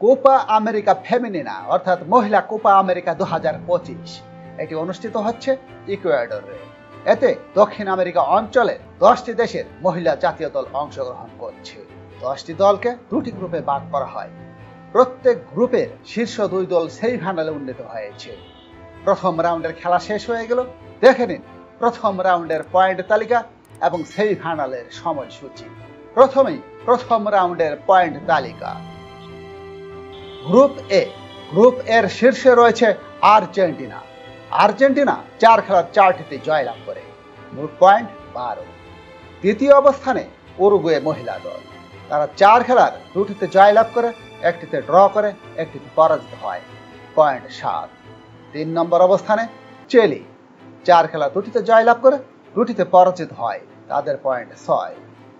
Copa America ফেমিনিনা অর্থাৎ মহিলা Copa America 2025 এটি অনুষ্ঠিত হচ্ছে ইকুয়েডরে। এতে দক্ষিণ আমেরিকা অঞ্চলের 10টি দেশের মহিলা জাতীয় দল অংশগ্রহণ করছে। 10টি দলকে 2টি গ্রুপে ভাগ করা হয়। প্রত্যেক গ্রুপের শীর্ষ 2 দল সেমিফাইনালে উন্নীত হয়েছে। প্রথম রাউন্ডের খেলা শেষ হয়ে গেল। দেখে নিন প্রথম রাউন্ডের পয়েন্ট তালিকা এবং সেমিফাইনালের সময়সূচি। প্রথমেই প্রথম রাউন্ডের পয়েন্ট তালিকা। গ্রুপ এ। গ্রুপ এর শীর্ষে রয়েছে আর্জেন্টিনা। আর্জেন্টিনা 4 খেলার 4টিতে জয়লাভ করে, মোট পয়েন্ট 12। দ্বিতীয় অবস্থানে উরুগুয়ে মহিলা দল। তারা 4 খেলার 2টিতে জয়লাভ করে, 1টিতে ড্র করে, 1টিতে পরাজিত হয়, পয়েন্ট 7। 3 নম্বর অবস্থানে চিলি। 4 খেলা 2টিতে জয়লাভ করে, 2টিতে পরাজিত হয়, তাদের পয়েন্ট 6।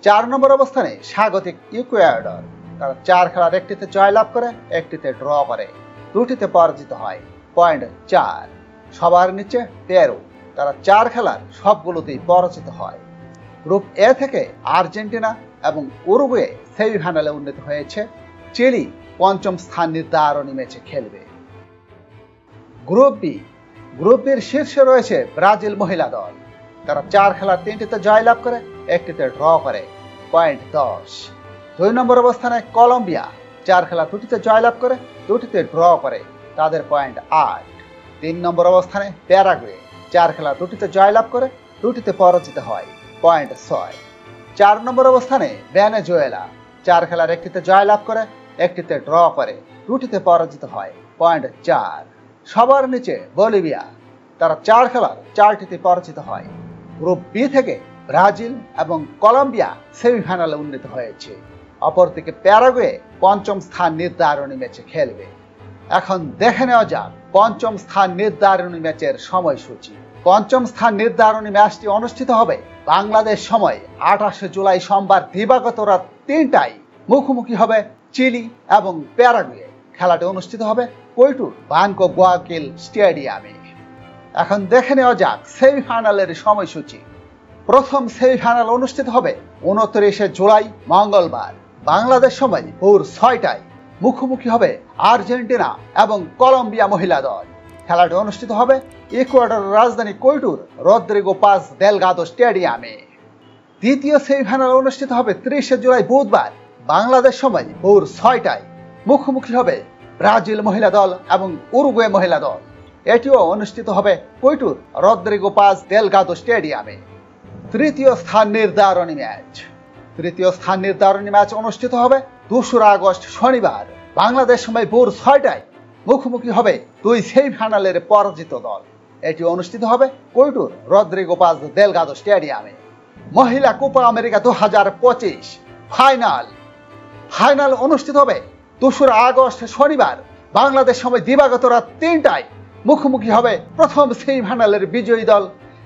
4 নম্বর অবস্থানে স্বাগতিক ইকুয়েডর। তারা 4 খেলার 1টিতে জয়লাভ করে, 1টিতে ড্র করে, 2টিতে পরাজিত হয়, পয়েন্ট 4। সবার নিচে পেরু। তারা 4 খেলার সবগুলোতেই পরাজিত হয়। গ্রুপ এ থেকে আর্জেন্টিনা এবং উরুগুয়ে সেমিফাইনালে উন্নীত হয়েছে। চিলি 5ম স্থান নির্ধারণী ম্যাচে খেলবে। Group B. গ্রুপ বির শীর্ষে রয়েছে ব্রাজিল মহিলা দল। তারা 4 খেলার 3টিতে জয়লাভ করে, 1টিতে ড্র করে, পয়েন্ট 10। 2 নম্বর অবস্থানে কলম্বিয়া। 4 খেলা 2টিতে জয়লাভ করে, 2টিতে ড্র করে, তাদের পয়েন্ট 8। 3 নম্বর অবস্থানে প্যারাগুয়ে। 4 খেলা 2টিতে জয়লাভ করে, 2টিতে পরাজিত হয়, পয়েন্ট 6। 4 নম্বর অবস্থানে ভেনেজুয়েলা। 4 খেলার 1টিতে জয়লাভ করে, 1টিতে ড্র করে, 2টিতে পরাজিত হয়, পয়েন্ট 4। সবার নিচে বলিভিয়া। তারা 4 খেলার 4টিতে পরাজিত হয়। গ্রুপ বি থেকে ব্রাজিল এবং কলম্বিয়া সেমিফাইনালে উন্নীত হয়েছে। অপরদিকে প্যারাগুয়ে 5ম স্থান নির্ধারণী ম্যাচে খেলবে। এখন দেখে নেওয়া যাক 5ম স্থান নির্ধারণী ম্যাচের সময়সূচি। 5ম স্থান নির্ধারণী ম্যাচটি অনুষ্ঠিত হবে বাংলাদেশ সময় 28 জুলাই সোমবার দিবাগত রাত 3টায়। মুখোমুখি হবে চিলি এবং প্যারাগুয়ে। খেলাটি অনুষ্ঠিত হবে কোইটুর বানকো গুয়াকিল স্টেডিয়ামে। এখন দেখে নেওয়া যাক সেমিফাইনালের সময়সূচি। প্রথম সেমিফাইনাল অনুষ্ঠিত হবে 29 জুলাই মঙ্গলবার বাংলাদেশ সময় ভোর 6টায়। মুখোমুখি হবে আর্জেন্টিনা এবং কলম্বিয়া মহিলা দল। খেলাটি অনুষ্ঠিত হবে ইকুয়েডরের রাজধানী কোইটুর রদ্রিগো পাজ দেলগাদো স্টেডিয়ামে। দ্বিতীয় সেমিফাইনাল অনুষ্ঠিত হবে 30 জুলাই বুধবার বাংলাদেশ সময় ভোর 6টায়। মুখোমুখি হবে ব্রাজিল মহিলা দল এবং উরুগুয়ে মহিলা দল। এটিও অনুষ্ঠিত হবে কোইটুর রদ্রিগো পাজ দেলগাদো স্টেডিয়ামে। তৃতীয় স্থান নির্ধারণী ম্যাচ। তৃতীয় স্থান নির্ধারণী ম্যাচ অনুষ্ঠিত হবে 2 আগস্ট শনিবার বাংলাদেশ সময় ভোর 6টায়। মুখোমুখি হবে 2 সেমিফাইনালের পরাজিত দল। এটি অনুষ্ঠিত হবে কোইটুর রদ্রিগো পাজ দেলগাদো স্টেডিয়ামে। মহিলা কোপা আমেরিকা 2025 ফাইনাল। ফাইনাল অনুষ্ঠিত হবে 2 আগস্ট শনিবার বাংলাদেশ সময় দিবাগত রাত 3টায়। মুখোমুখি হবে প্রথম সেমিফাইনালের বিজয়ী দল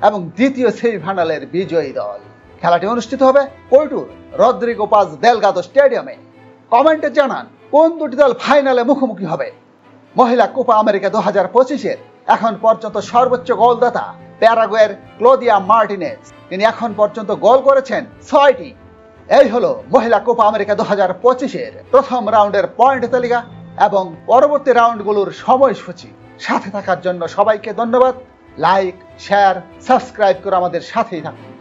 এবং দ্বিতীয় সেমিফাইনালের বিজয়ী দল। খেলাটি অনুষ্ঠিত হবে কোইটুর রদ্রিগো পাজ দেলগাদো স্টেডিয়ামে। কমেন্টে জানান কোন 2টি দল ফাইনালে মুখোমুখি হবে। মহিলা কোপা আমেরিকা 2025-এর এখন পর্যন্ত সর্বোচ্চ গোলদাতা প্যারাগুয়ের ক্লোদিয়া মার্টিনেজ। তিনি এখন পর্যন্ত গোল করেছেন 6টি। এই হলো মহিলা কোপা আমেরিকা 2025-এর প্রথম রাউন্ডের পয়েন্ট তালিকা এবং পরবর্তী রাউন্ডগুলোর সময়সূচি। সাথে থাকার জন্য সবাইকে ধন্যবাদ। লাইক, শেয়ার, সাবস্ক্রাইব করে আমাদের সাথেই থাকুন।